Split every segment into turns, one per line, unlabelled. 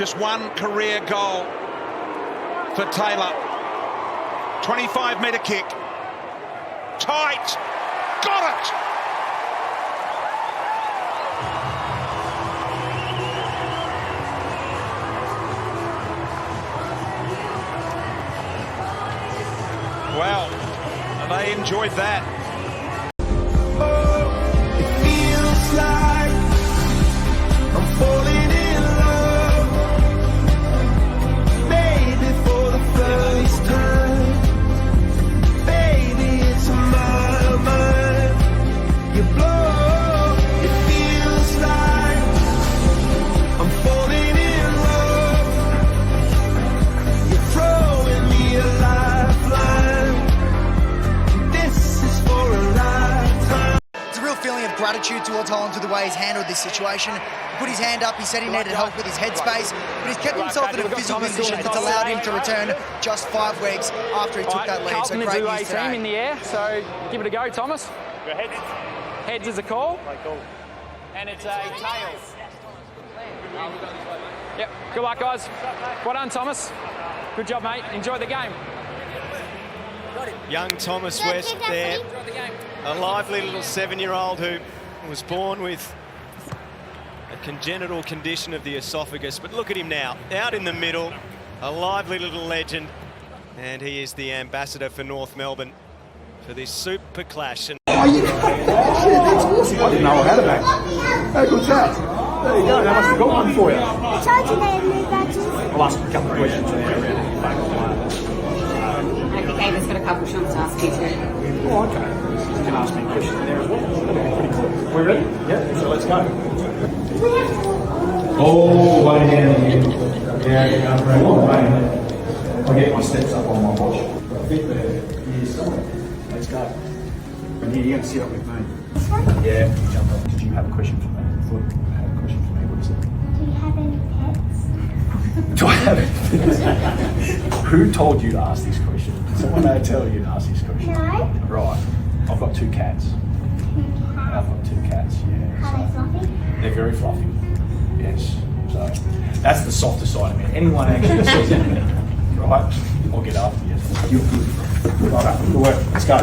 Just one career goal for Taylor. 25-metre kick. Tight. Got it! Well, they enjoyed that.
It feels like I'm falling in love, maybe for the first time. Baby, it's my mind. You blow. It feels like I'm falling in love. You're throwing me a lifeline. This is for a lifetime.
It's a real feeling of gratitude towards Holland with the way he's handled this situation. He put his hand up, he said he needed help with his headspace, but he's kept himself in a physical position that's allowed him to return just 5 weeks after he took that lead. So great news today.
Team in the air, so give it a go, Thomas.
Your heads.
Heads is a call.
And it's a tails.
Yep, good luck, guys. Well done, Thomas. Good job, mate. Enjoy the game.
Young Thomas West there, a lively little 7-year-old who was born with a congenital condition of the esophagus. But look at him now, out in the middle, a lively little legend. And he is the ambassador for North Melbourne for this super clash. And
oh, you shit, that's awesome. I didn't know I had a badge. Hey, good chat. There you go, they must have got one for you.
I told you they had new badges.
I'll ask you a couple of questions around your favourite player.
Okay, there's got a couple shots to ask you too.
Oh, okay. You can ask me a question there as well. That'll be pretty cool. We're ready? Yeah, so let's go. Oh, way down here. Yeah, very long way. I'll get my steps up on my watch. I think they're here somewhere. Let's go. And you're going to sit up with me.
This one?
Yeah, jump up. Did you have a question for me? I thought you had a question for me. What is it?
Do you have any pets?
Do I have it? Who told you to ask this question? Did someone tell you to ask this question?
No.
Right. I've got 2 cats. I've got 2 cats, yeah.
Are they fluffy?
They're very fluffy. Yes. So that's the softer side of me. Anyone actually says anything, right? I'll get after you. You're good. Right, good work. Let's go.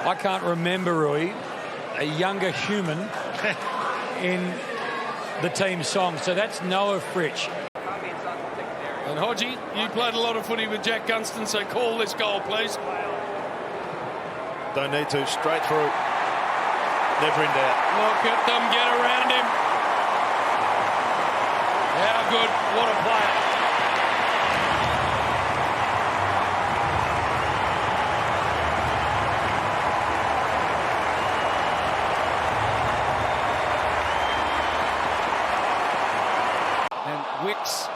I can't remember, Rui, a younger human in the team song. So that's Noah Fritsch.
And Hodgie, you played a lot of footy with Jack Gunston, so call this goal, please.
don't need to, straight through. Never in doubt.
Look at them get around him. How good, what a player.
Wicks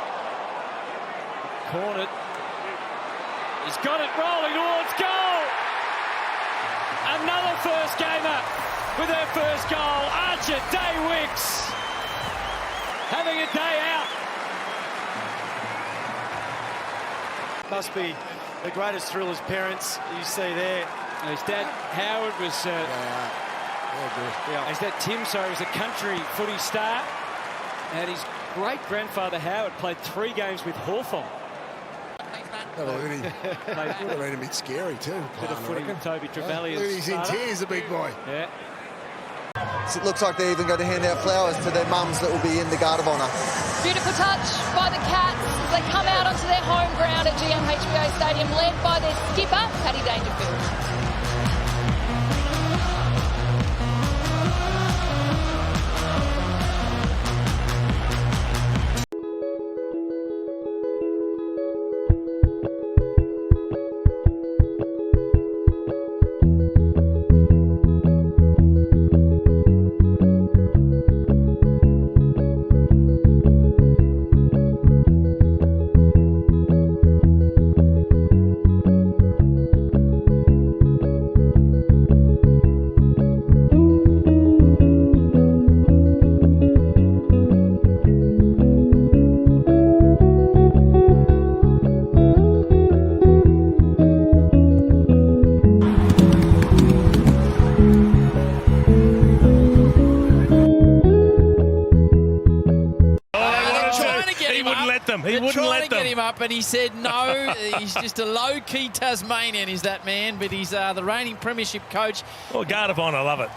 cornered. He's got it rolling towards goal. Another first gamer with her first goal. Archer Day Wicks having a day out.
Must be the greatest thrill as parents you see there.
His dad Howard was his dad Tim, was a country footy star, and his great-grandfather Howard played 3 games with Hawthorn.
That would have been a bit scary too.
Bit of footy with Toby Trevelyan.
He's in tears, the big boy.
Yeah.
It looks like they're even going to hand out flowers to their mums that will be in the Guard of Honour.
Beautiful touch by the Cats as they come out onto their home ground at GMHBA Stadium, led by their skipper, Paddy Dangerfield.
them. He
They're
wouldn't
trying
let
to
them.
get him up, and he said no. He's just a low-key Tasmanian, is that man, but he's the reigning premiership coach.
Well, guard of honour, love it.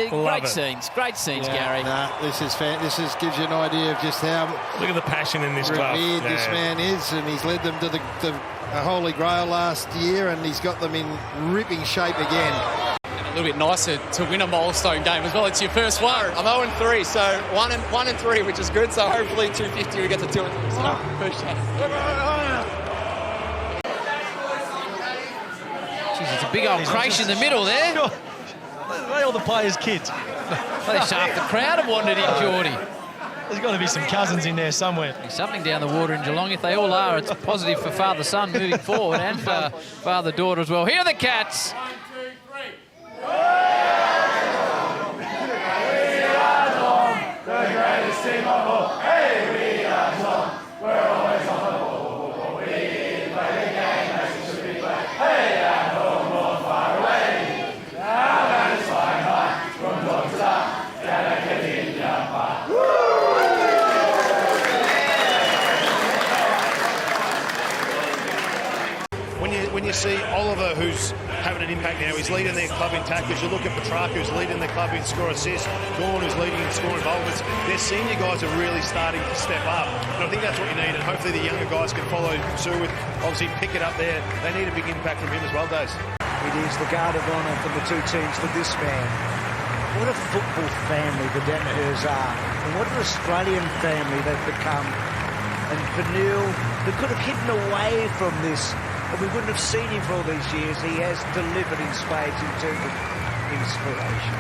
Great scenes, Gary.
This gives you an idea of just how
look at the passion in this club.
Revered this man is, and he's led them to the Holy Grail last year, and he's got them in ripping shape again.
A little bit nicer to win a milestone game as well. It's your first one. I'm 0-3, so 1-3, which is good. So hopefully 250 we get to 2 and 3. So appreciate it.
Jeez, it's a big old crash in the middle there.
They all the players' kids.
Half the crowd have wandered in, Geordie.
There's got to be some cousins in there somewhere.
There's something down the water in Geelong. If they all are, it's positive for father-son moving forward and father-daughter as well. Here are the Cats.
The greatest team of all. Hey, we are Geelong. We're always on the ball. We play the game as it should be played. Hey, at home or far away. Our man is flying high from door to door. Gotta get in your part.
When you see Oliver, who's having an impact now, he's leading their club in tackles. You look at Petrarca, who's leading their club in score assists. Dawn, who's leading in score involvements. Their senior guys are really starting to step up. And I think that's what you need, and hopefully the younger guys can follow suit with, obviously pick it up there. They need a big impact from him as well, Dace.
It is the guard of honour from the two teams for this man. What a football family the Danaher's are, and what an Australian family they've become. And for Neil, who could have hidden away from this, and we wouldn't have seen him for all these years, he has delivered in spades in terms of inspiration.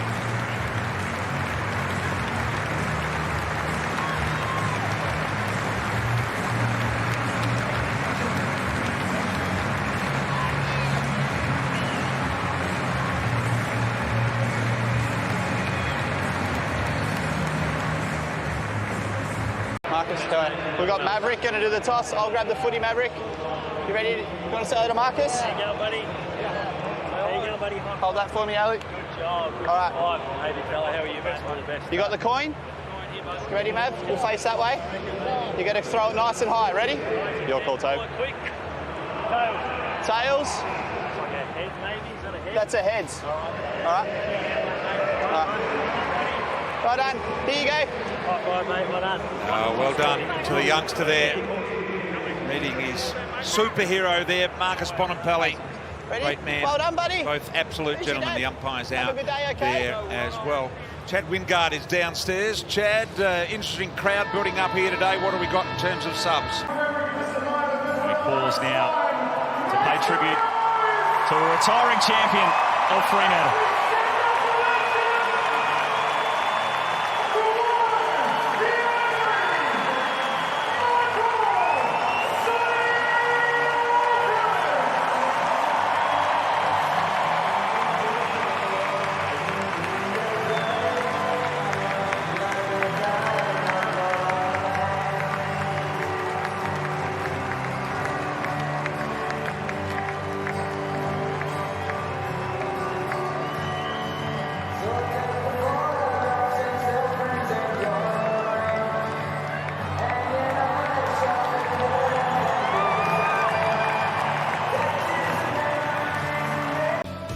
Marcus, we've got Maverick going to do the toss. I'll grab the footy, Maverick. You ready? You want to say hello to Marcus?
There you go, buddy. There you go, buddy.
Hold that for me, Alec.
Good job.
All right.
Hey, big fella, how are you, best? One of the best.
You got the coin? You ready, Mav? We'll face that way. You're going to throw it nice and high. Ready? Your call, Tobe.
Quick. Tails.
Tails?
It's like a head, maybe. Is that a head?
That's a heads. All right. Well done. Here you go.
High five, mate. Well done.
Well done to the youngster there. Meeting his superhero there, Marcus Bonampelli.
Ready?
Great man.
Well done, buddy.
Both absolute gentlemen. The umpire's out
Have a good day, okay?
there as well. Chad Wingard is downstairs. Chad, interesting crowd building up here today. What have we got in terms of subs?
We pause now to pay tribute to a retiring champion of Fremantle.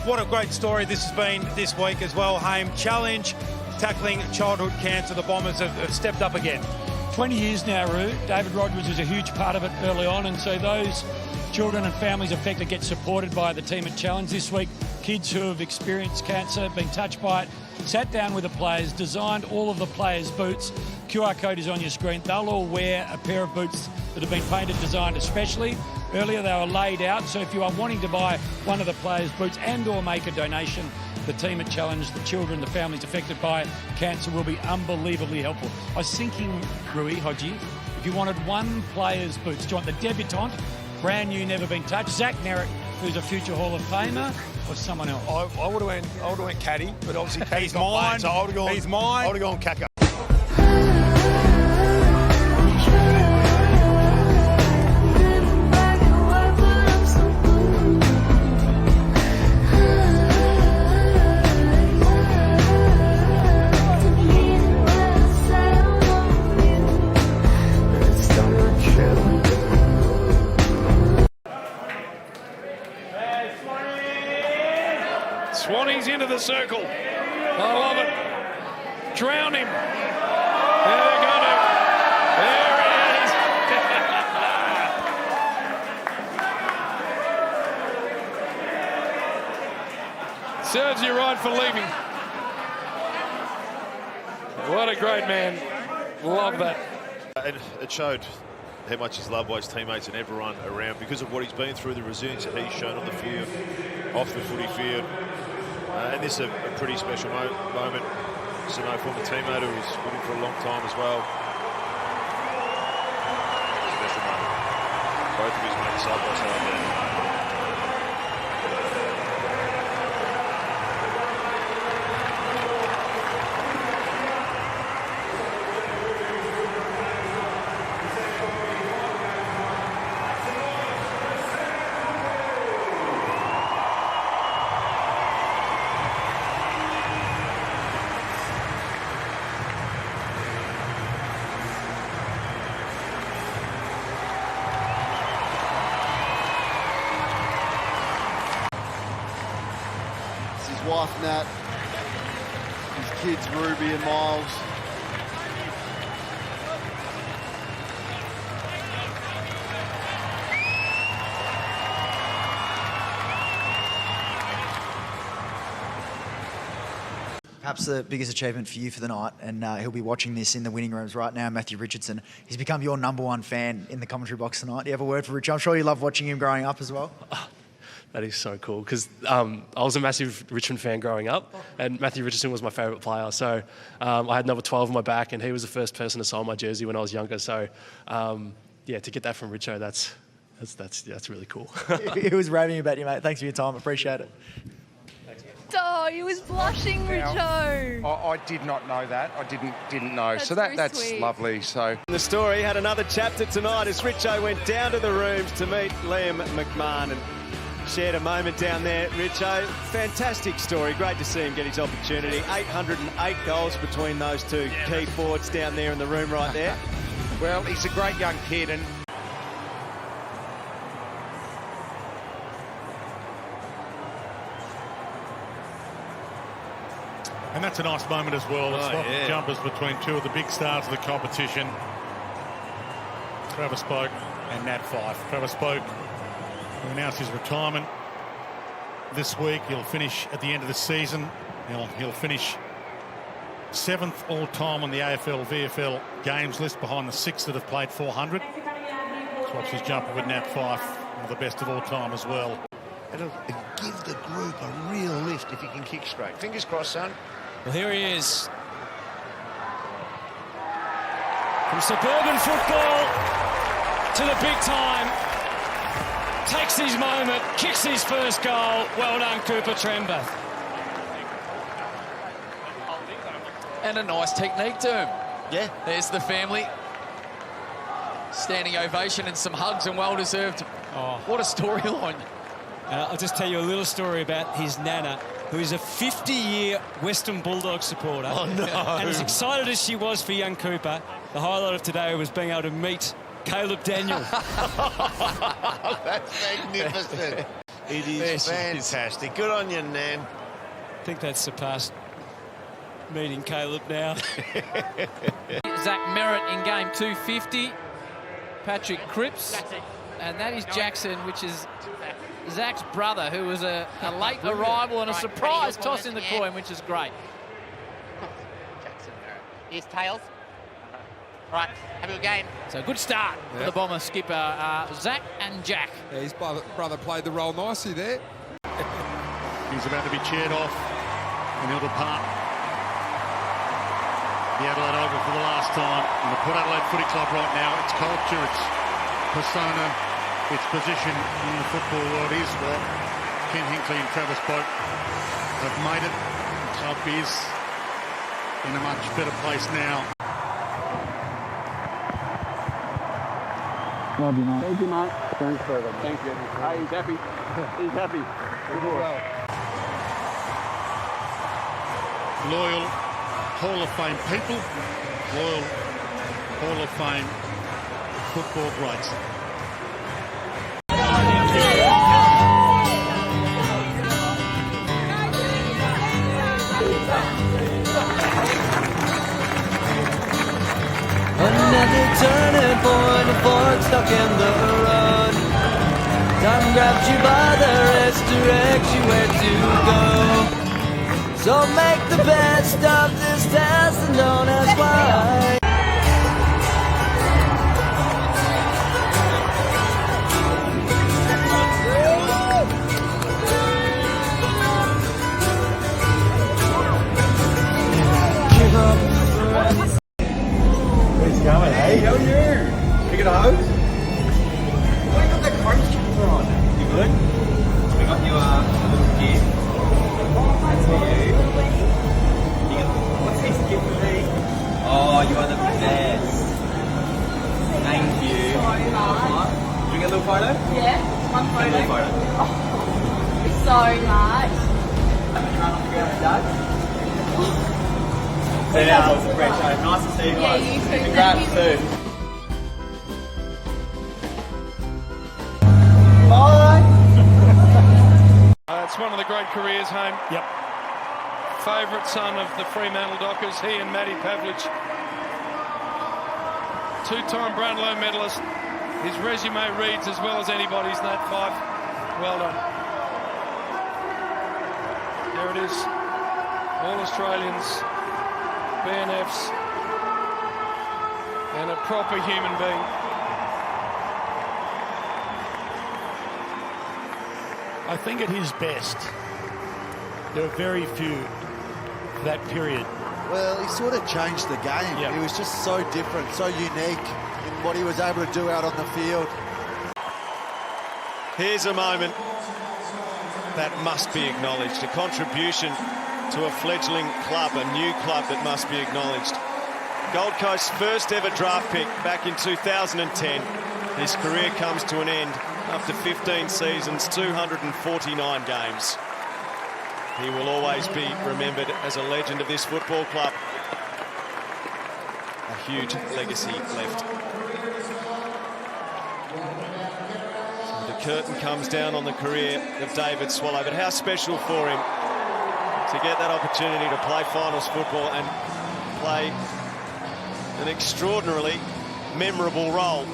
What a great story this has been this week as well. Haim Challenge, tackling childhood cancer. The Bombers have stepped up again.
20 years now, Roo. David Rogers was a huge part of it early on, and so those children and families affected get supported by the team at Challenge. This week, kids who have experienced cancer, been touched by it, sat down with the players, designed all of the players' boots. QR code is on your screen. They'll all wear a pair of boots that have been painted, designed especially. Earlier they were laid out, so if you are wanting to buy one of the players' boots and or make a donation, the team at Challenge, the children, the families affected by cancer will be unbelievably helpful. I was thinking, Rui, Hodgie, if you wanted one player's boots, do you want the debutante, brand new, never been touched, Zach Merrick, who's a future Hall of Famer, or someone else?
I would have went Caddy, but obviously Caddy's not playing, so I would have gone.
He's mine.
I would have gone Kaka.
Sure.
the circle. I love it. Drown him. They're going to. There he is. Serves you right for leaving. What a great man. Love that.
And it showed how much he's loved by his teammates and everyone around because of what he's been through, the resilience that he's shown on the field, off the footy field. And this is a pretty special moment. Simo, former teammate who was with him for a long time as well. Special moment. Both of his mates side by side there.
Wife Nat, his kids Ruby and Miles.
Perhaps the biggest achievement for you for the night, and he'll be watching this in the winning rooms right now, Matthew Richardson. He's become your #1 fan in the commentary box tonight. Do you have a word for Rich? I'm sure you love watching him growing up as well.
That is so cool because I was a massive Richmond fan growing up, and Matthew Richardson was my favourite player. So I had number 12 on my back, and he was the first person to sign my jersey when I was younger. So yeah, to get that from Richo, that's really cool.
He was raving about you, mate. Thanks for your time. Appreciate it.
Oh, he was blushing, Richo.
I did not know that. I didn't know.
That's
so
very
that's
sweet.
lovely. So
The story had another chapter tonight as Richo went down to the rooms to meet Liam McMahon and shared a moment down there. Richo, fantastic story. Great to see him get his opportunity. 808 goals between those two key forwards down there in the room right there.
well, he's a great young kid, and
And that's a nice moment as well.
Oh,
Swap
yeah.
jumpers between two of the big stars of the competition. Travis Spoke and Nat Fyfe. Travis Spoke will announce his retirement this week. He'll finish at the end of the season. He'll finish 7th all-time on the AFL VFL games list behind the 6 that have played 400. Swaps his jumper with Nat Fyfe, one of the best of all time as well.
It'll give the group a real lift if he can kick straight. Fingers crossed, son.
Well, here he is. From suburban football to the big time. Takes his moment, kicks his first goal. Well done, Cooper Tremba.
And a nice technique to him.
Yeah.
There's the family. Standing ovation and some hugs and well-deserved.
Oh.
What a storyline.
I'll just tell you a little story about his nana, who is a 50-year Western Bulldog supporter.
Oh, no.
And as excited as she was for young Cooper, the highlight of today was being able to meet Caleb Daniel.
That's magnificent. It is fantastic. Good on you, Nan.
I think that's surpassed meeting Caleb now.
Zach Merritt in game 250. Patrick Cripps. And that is Jackson, which is Zach's brother, who was a late arrival and a surprise toss in the coin, which is great.
Jackson Merritt. Here's Tails. Right, have a good game.
So good start for the Bomber skipper, Zach and Jack.
Yeah, his brother played the role nicely there.
He's about to be cheered off in Hilda Park. The Adelaide Oval for the last time. And the Port Adelaide Footy Club right now, its culture, its persona, its position in the football world is what Ken Hinkley and Travis Boak have made it. The club is in a much better place now.
Love you, mate.
Thank you, mate. Thanks, brother. Thank you. Hey, he's happy. He's happy. Well.
Loyal Hall of Fame people, loyal Hall of Fame football greats.
Another turning point, a fork stuck in the road. Time grabs you by the wrist, directs you where to go. So make the best of this test and don't ask why.
Where's it going, hey? How are you? You got a hose? Why you got that crunch chipper on? You good? We got you a little gift. That's for you. What's this gift for me? Oh, you are the best. Thank you. Did you get a little photo?
Yeah, one photo.
A little photo.
So much.
Run off the ground with Doug. See you now, it's a great show. Nice to see you guys.
Yeah, you too.
Congrats too.
It's one of the great careers, Home.
Yep.
Favourite son of the Fremantle Dockers, he and Matty Pavlich. Two-time Brownlow medalist. His resume reads as well as anybody's in that five. Well done. There it is. All Australians, BNFs, and a proper human being.
I think at his best, there were very few for that period.
Well, he sort of changed the game.
Yep.
He was just so different, so unique in what he was able to do out on the field.
Here's a moment that must be acknowledged. A contribution to a fledgling club, a new club that must be acknowledged. Gold Coast's first ever draft pick back in 2010. His career comes to an end after 15 seasons, 249 games. He will always be remembered as a legend of this football club. A huge legacy left. So the curtain comes down on the career of David Swallow, but how special for him to get that opportunity to play finals football and play an extraordinarily memorable role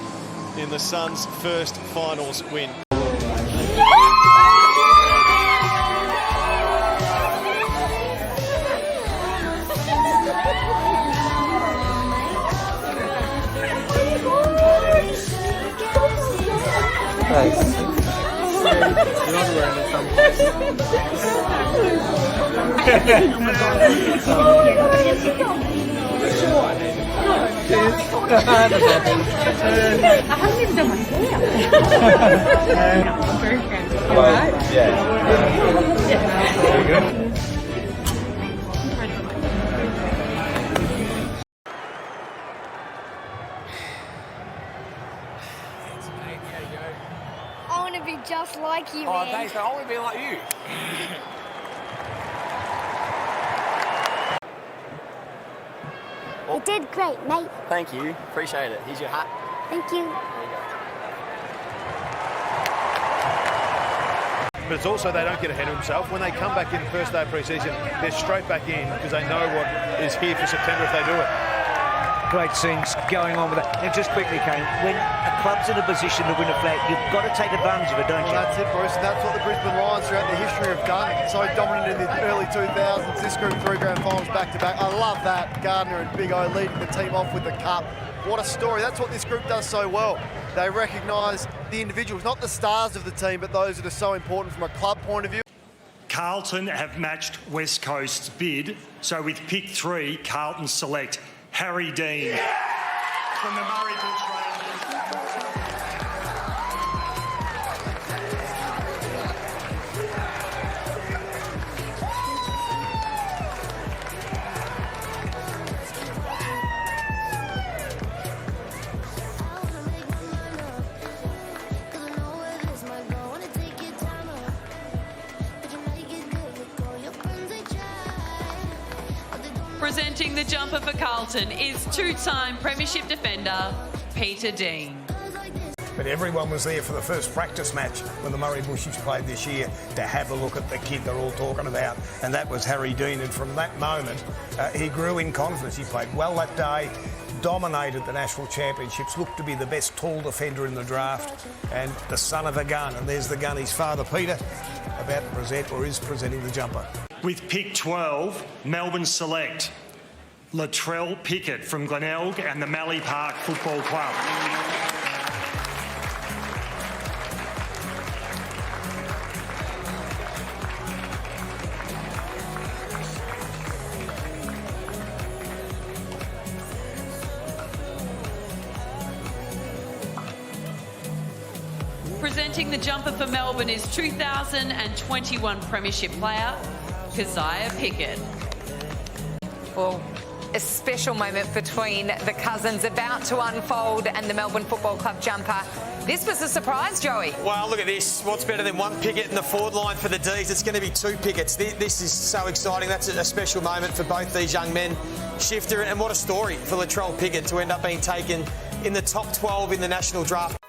in the Suns' first finals win.
Nice.
I haven't even done my hair. I'm very friendly. You alright?
Yeah. Very good.
I want to be just like you,
Oh,
man.
thanks, man. I want to be like you.
You did great, mate.
Thank you. Appreciate it. Here's your hat.
Thank you.
There you go.
But it's also they don't get ahead of themselves. When they come back in the first day of pre-season, they're straight back in because they know what is here for September if they do it.
Great scenes going on with that. And just quickly, Kane, when a club's in a position to win a flag, you've got to take advantage of it, don't you?
Well, that's it, Bruce. And that's what the Brisbane Lions throughout the history have done. So dominant in the early 2000s. This group 3 grand finals back-to-back. I love that. Gardner and Big O leading the team off with the cup. What a story. That's what this group does so well. They recognise the individuals, not the stars of the team, but those that are so important from a club point of view.
Carlton have matched West Coast's bid. So with pick 3, Carlton select Harry Dean from the Murray Bush Rangers.
Presenting the jumper for Carlton is two-time premiership defender, Peter Dean.
but everyone was there for the first practice match when the Murray Bushies played this year to have a look at the kid they're all talking about, and that was Harry Dean. And from that moment, he grew in confidence. He played well that day, dominated the national championships, looked to be the best tall defender in the draft, and the son of a gun. And there's the gun, his father Peter, about to present or is presenting the jumper.
With pick 12, Melbourne select Latrell Pickett from Glenelg and the Mallee Park Football Club.
Presenting the jumper for Melbourne is 2021 Premiership player, Keziah Pickett.
Well, a special moment between the cousins about to unfold and the Melbourne Football Club jumper. This was a surprise, Joey.
Well, look at this. What's better than one Pickett in the forward line for the D's? It's going to be two Picketts. This is so exciting. That's a special moment for both these young men. Shifter, and what a story for Latrell Pickett to end up being taken in the top 12 in the national draft.